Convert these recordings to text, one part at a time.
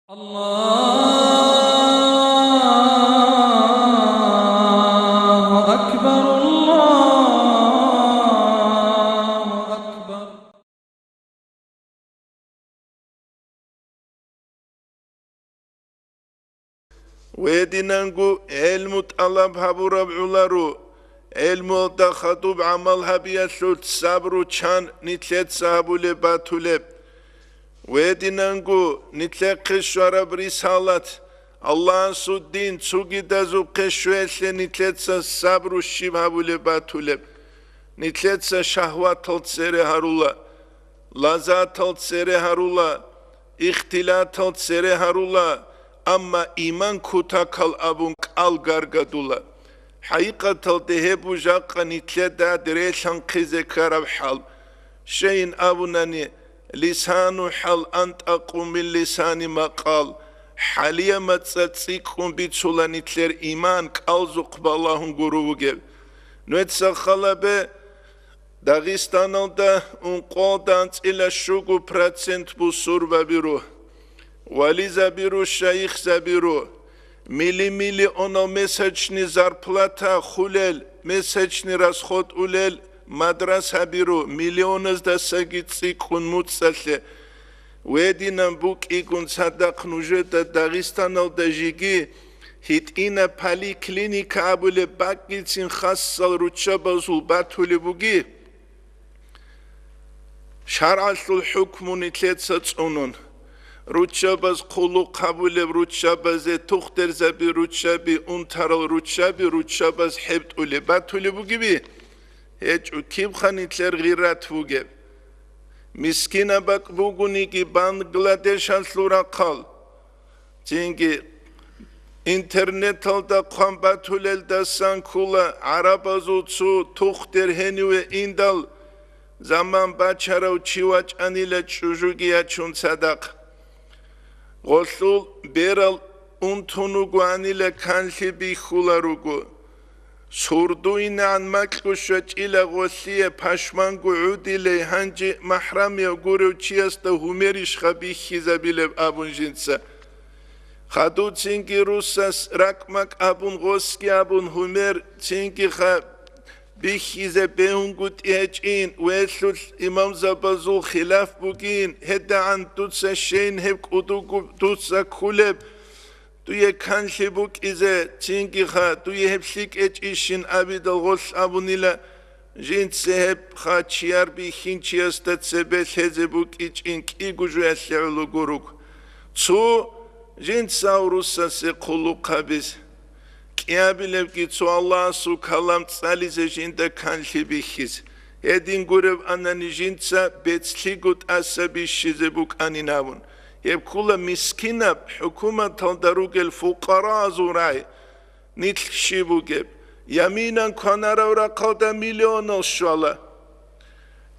الله أكبر الله أكبر ويدينانغو علم طلب هبو ربعولارو علم دا خطوب عمل هبيا سلط صبرو چان نتلت صحابو لباتو لب ويدينانغو نتلت قشوارا برسالت الله سودين تسوغي دازو قشوال نتلت صبرو شيب هبو لباتو لب نتلت شهوات تلت سيري هارولا لازات تلت سيري هارولا اختلاط تلت سيري هارولا Ama iman kutakal abun kal gargadula. Haqiqatal dehebu jaqqa nitleda direşan qize karab hal. Şeyin abunani lisanu hal ant aqum min lisani maqal. Haliya matsatsikum bitsula nitler iman kalzu qbalahun guruvu geb. Nüetsa khalabe Dağistan'da unqodan ila şugu procent bu surba biru. Вали заберу, шайх заберу. Мили оно месячный зарплата хулел, месячный расход улел, мадраса беру. Миллионы сдасаги цикун муцале. Уэдинам бук игун садак нужета Дагестанал дажиги. Хитина поликлиника абуле бакгилцин хассал ручабазул батуле буги. Шар'аслул хукму нитлетса цунун. Ручабаз қулу қабулеб ручабазе тухтер заби ручаби унтарал ручаби ручабаз хебт уле батуле бугиби хеч ким ханитлер гират бугеб мискина бак бугуники Бангладеш аслура қал тинги интернет алда қам батулел дасан кула арабазу цу тухтер хенуе индал заман бачарау чивач анила чужугия чун садақ Госул берал унтуну гуанила канши бихуларугу. Сурдуина анмаклушач ила госия пашмангу удиле ханджи махрамия гуру чияста хумериш хабихи забилеб абун жинца. Хаду цинги русас ракмак абун госки абун хумер цинги ха бихизе беунгут иэчин уэллул имам забазул хилаф бугин хеддаан тутса шейн хеб кудугу тутса кулеб туе канши бук изе цинги-ха туе хебшлик эчишин абидал гол абунила жинце хеб ха чияр бихин чияста цебел хезе бук ичин кигужу яллеулу гуруг цу жинцауруса се кулу қабиз Киабилев гицу Аллах су калам цализе жинда канши бихиз. Един гурев анани жинца бецлигут асаби шизе бук анинавун. Еб кула мискина хукумат алдаругел фуқара зурай. Нитл шибугеб. Яминан канаравра қалда миллион олшвала.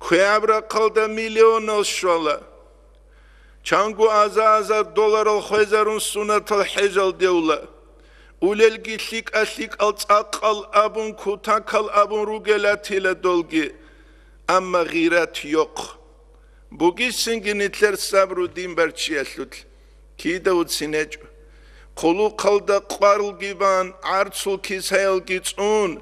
Куябра қалда миллион олшвала. Чангу аза доллар алхвезарун сунат алхежал деула. Улелги лик аслик алцақал абун кутакал абун ругелатила долги амма гират yok. Буги сингинитлер сабру дин барчияслут. Кида утсинеч. Қолу қалда қварл гибан арцул кисайл гицун.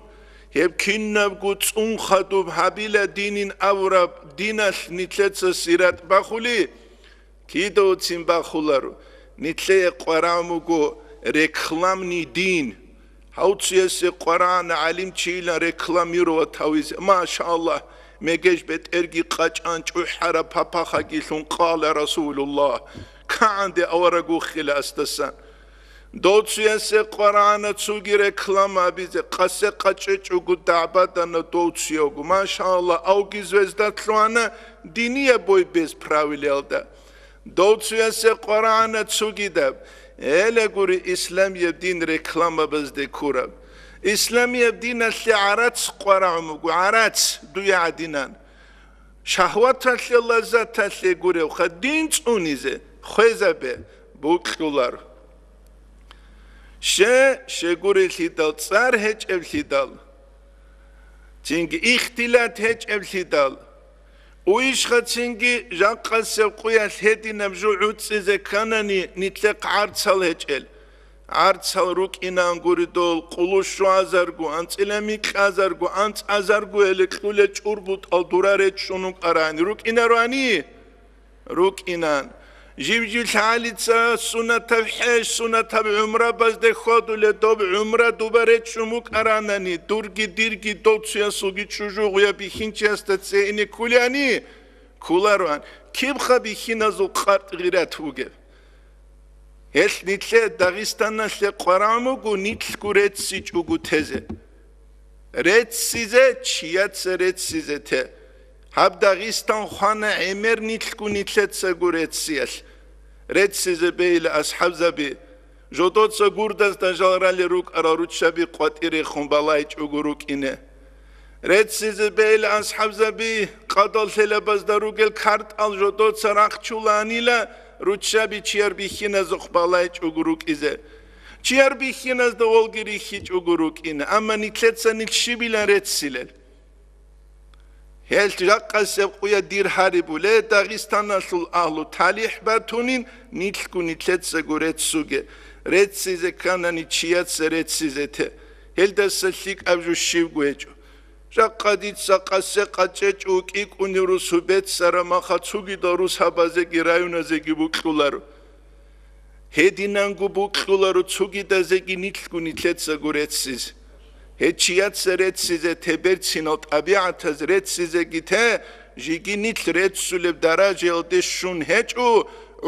Хеб киннав гуцун хадуб хабила динин авраб динал нитлеца сират бахули. Кида утсин бахулару. Нитле қварамугу Reklamni din. Hautsiyesi Kur'an alim çiğla reklamiro taviz. Maşallah. Megeş bet ergi qaçan çuhara papaha gilun qala Resulullah. Kaande avaragu khila astasan. Dotsiyesi Kur'an'a tsugi reklama bize. Qase qaçı çugu da'badana dotsiyogu. Maşallah. Augi zvezdatluana diniye boy bez pravilelda. Dotsiyesi Kur'an'a tsugi dab. Ele guri İslamiye din reklama bizde kurab. İslamiye din asli arat qara'umugu arat duya dinan. Şahvat asli lazzat asli guri din unize khozabe buklular. She guri lidal tsar hiç evlidal. Çünkü ihtilat hiç evlidal. უიშხაცინგი ჟაყასე ყუიას ჰედინამ ჟუუციზე კანანი ნიტლეყ არცალ ჰეჭელ არცალ რუკინანგურიდოლ ყულუშუ აზარგუ ანწილემი ყაზარგუ ანწ აზარგუ ელე ყულე ჭურბუტ ალდურარე ჩუნუ ყარანი რუკინარვანი რუკინან ჟივჯილ ჰალიცა სუნათა ჰეშ სუნათა უმრა ბაზდე ხოდულე დობ უმრა დუბარე ჩუმუ ყარანანი დურგი დირგი დოცია სუგი ჩუჟუღია ბიხინჩასტა წეინე ქულიანი ქულარვან ქიბხაბი ხინაზუ ყარტღირათ უგე ეს ნიტლე დაღისტანაშე ყვარამუგუ ნიტლკუ რეცი ჭუგუ თეზე რეციზე ჩიაც რეციზე თე ჰაბ დაღისტან ხანა ემერ ნიტლკუ ნიტლეცა გუ რეციას რეციზე ბეილა ასჰაბზაბი ჟოდოცა გურდას და ჟალრალი რუკ არა რუჩაბი ყვატირი ხუმბალაი ჭუგუ რუკინე რეციზე ბეილა ასჰაბზაბი ყადალ სელაბაზ და რუგელ ქარტალ ჟოდოცა რახჩულანილა რუჩაბი ჩიარბიხინაზ ხბალაი ჭუგურუკიზე ჩიარბიხინაზ და ოლგირიხი ჭუგურუკინე ამანი თლეცანი შიბილა რეცილელ ჰელთ რაყასე ყუია დირჰარიბულე დაღისტანაშულ აჰლუ თალიხ ბათუნინ ნიტლკუნი თლეცე გურეცუგე რეციზე კანანი ჩიაცე რეციზე თე ჰელდასა ლიკ აბჟუ შივგუეჭო რაყადიცა ყასე ყაჭეჭუ კიკუნი რუსუბეთ სარამახა ცუგი და რუსაბაზე გი რაიონაზე გი ბუკლარო ჰედინანგუ ბუკლარო ცუგი და ზეგი ნიტლკუნი თლეცე გურეციz ჰეჩიაცე რეციზე თებერცინო ტაბიათაზ რეციზე გითე ჟიგი ნიტლ რეცულებ დარაჯელდე შუნ ჰეჭუ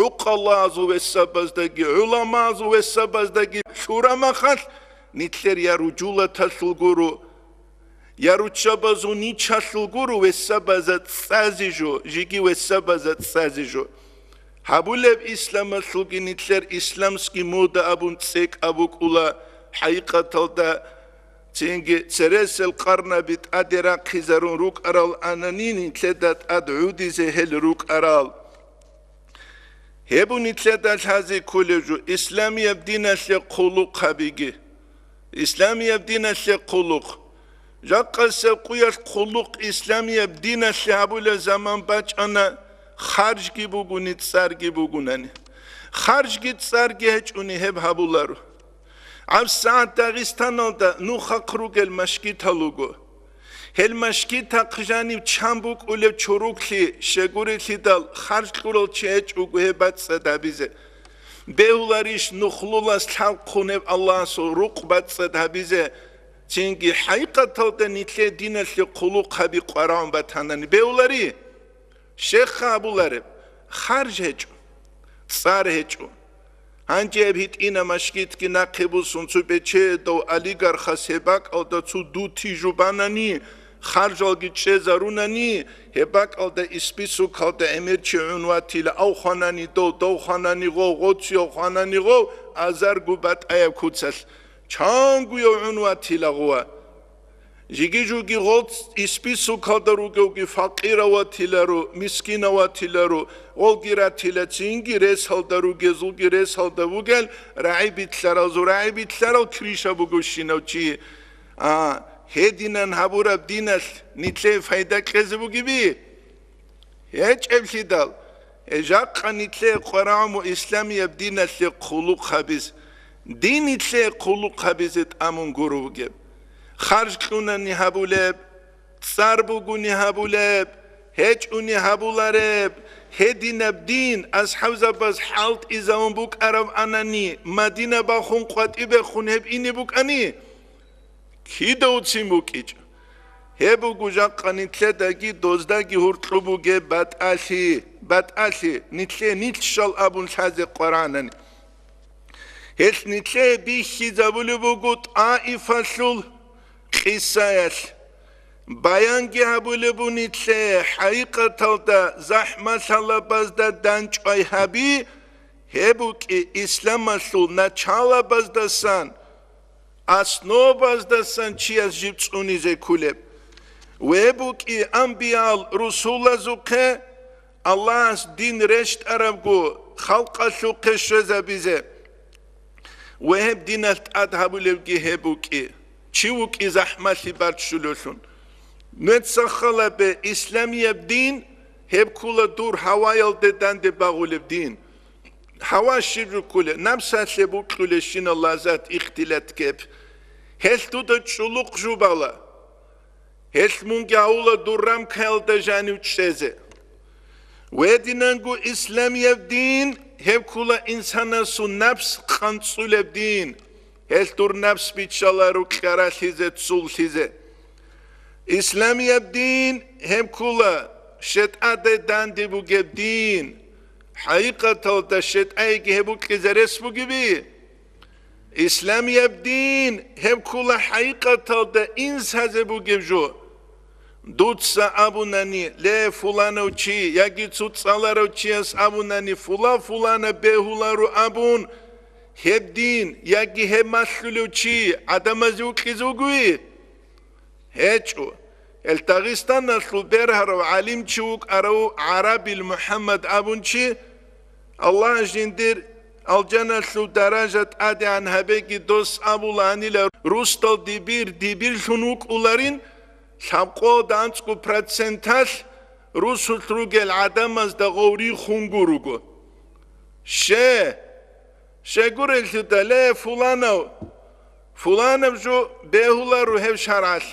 უყალაზუ ვესაბაზდაგი ულამაზუ ვესაბაზდაგი შურამახალ ნიტლერია რუჯულა თასულგურუ Yaruchabazу nichashulguru vesabazat sazijo, jigi vesabazat sazijo. Habulev İslam'a sulginitler İslamski moda abun tsek abukula haqiqatalda Çengi çeresel qarna bit adera qizarun ruk aral ananini tledat ad'udi zehel ruk aral. Hebu nitledat hazi koleju İslamiye dinasle quluk habigi. İslamiye dinasle quluk. Jaqqase quyas quluk İslamiye dinasle habule zaman baçana xarj gi buguni tsar gi bugunani. Xarj gi tsar gi heçuni heb habularu. Avsaat Dağistan'da nuhaqrugel maşkitalugo. Hel maşkita qjani çambuk ulev çorukli şegurili dal xarjqurol çeç ugu hebatsa da bize. Beulariş nuhlulas halqunev Allah so ruqbatsa da bize. Çünkü haqiqatalda nitle dinasli quluq habi qaran batanani beulari şeyh abulari xarj heç. Tsar heç. Hangi hit ina maşkit ki naqibu sunçu beçe do aligar khasebak o da su duti jubanani kharjol gitche zarunani hebak o da ispisu kalda emirçi unvatile au khanani do khanani go gotio khanani go azar gubat aya kutsas changuyo unvatile go Jigiju got ispisu kaldaru gi faqira watilaru miskina watilaru olgiratila cingi res haldaru gezul gi res haldavu gel raibitlara zuraibitlara krisha bugushinovchi hedinan habura dinas nitle fayda qezibu gibi hiç evhidal ejaqqa nitle qaramu islamiye dinasli quluq habiz din nitle quluq habizet amun guru geb Xarj qunani habuleb, tsarbuguni habuleb, heçuni habulareb, hedinab din az havzabaz halt izam buk arab anani, madina baxun qatibe khun heb ini buk ani. Kidautsim buk iç. Hebu gujaqani tledagi dozdagi hurtlubuge batali, nitle nitshal abun haze Qur'anani. Hes nitle bihi zabulubugut aifasul Qisayal Bayangi habulebu nitle haqiqatalda zahmasalabazda dançay habi hebu ki İslamasul načalabazdasan asnobazdasan çiyaz jiptsunize kuleb Webu ki ambiyal rusulazuke Allah's din reşt arabgu halqa suqe şözabize Weheb dinalt adhabulevgi hebu ki Çivuk izahmati barçulusun. Netsakhala be İslamiye din هب كولا دور هوايل ددان دي باغولب دين هوا شيرو كولا نمسا سبو كولا شين الله ذات اختلات كيب هل تودا تشلوق جوبالا هل مونجي اولا دورام كايل دا جاني وچشيزي ويدينانگو اسلامي دين هب كولا انسانا سو نفس خانسول دين هل دور نفس بيتشالا رو كارا ليزي تسول ليزي اسلامي دين هب كولا شت ادي دان دي بو دين حقيقة تلتا شت ايكي هبو كزارس بو جبي اسلامي دين هب كولا حقيقة تلتا انس هزبو جبجو دوتسا ابو ناني لا فلانو چي ياگي تسالارو چيس ابو ناني فلانه بهولارو ابون هب دين ياگي هب مسلولو چي ادمازو قيزوگوي هچو التغيستان نسل برهرو علم چوك ارو عربي المحمد ابون چي الله جندير الجنة سو درجة ادي عن هبكي دوس ابو لاني روستال ديبير شنوك اولارين سابقو دانسكو پرسنتاج روسو تروگل عدمز دا غوري خونگوروگو شه گورل شده له فلانو جو بهولا رو هف شرعش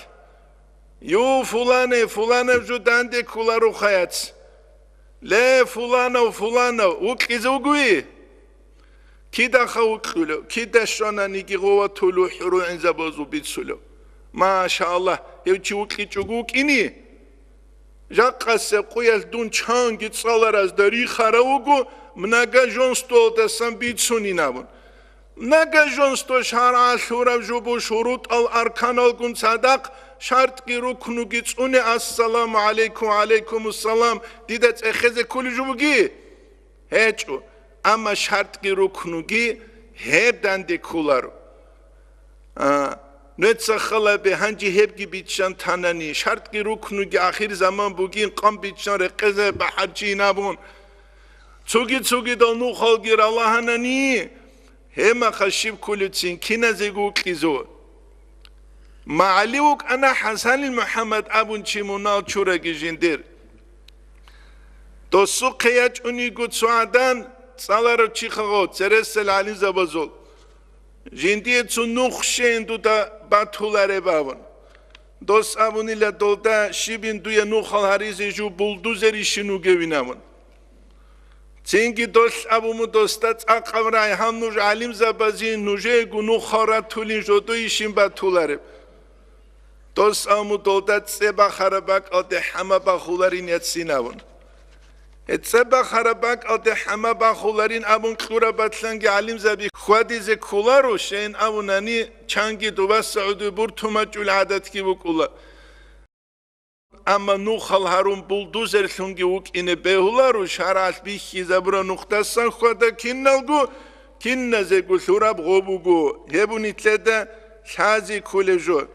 يو فلانه جو دانده كولا رو خيات لا فلانه وكيزوغوي كيدا خوكلو كيدا شونا نيجي غوا تولو حرو انزبازو بيتسولو ما شاء الله يوچي وكي چوغوك اني جاقاس قويل دون چان گيت صالر از داري خراوغو مناگا جونستو دسان بيتسوني نابون مناگا جونستو شارع شورا جوبو شروط الاركان الگون صدق شرط کی رکنو گیتونه السلام علیکم السلام دیدت اخذ کلی جوگی هیچو اما شرط کی رکنو گی هب دنده کولارو نتسخلا به هنجی هب گی بیتشان تنانی شرط کی رکنو گی آخر زمان بگین قم بیتشان رقزه به حجی نبون چوگی دانو خالگیر الله هنانی هما خشیب کلی تین کی نزگو کیزو معلوك أنا حسن المحمد أبون شيمونال شورا جندير دوسو قياج أني قد سعدان صالر تشيخوت سرسل علي زبازول جندير تنوخشين دودا باتولار بابون دوس أبوني لدولدا شيبين دويا نوخال هاريزي جو بولدوزري شنو جوينامون تينكي دوس أبومو دوستات أقامراي هم نوج عليم زبازين نوجه گنو خارات تولين جدوي شين باتولار دوست آمو دولدت سبا خرابک آده همه بخولارین یتسیناون سبا خرابک آده همه بخولارین ابون کلورا بطلنگی علیم زبی خوادیز کولارو شین ابونانی چنگی دوبه سعودی بور تومجول عدد کی بکولا اما نوخال هارون بولدوزر شونگی وک اینه بهولارو شرعت بیخی زبرا نختستان خواده کن نلگو کن نزگو سوراب غوبوگو هبونی تلده شازی کوله جو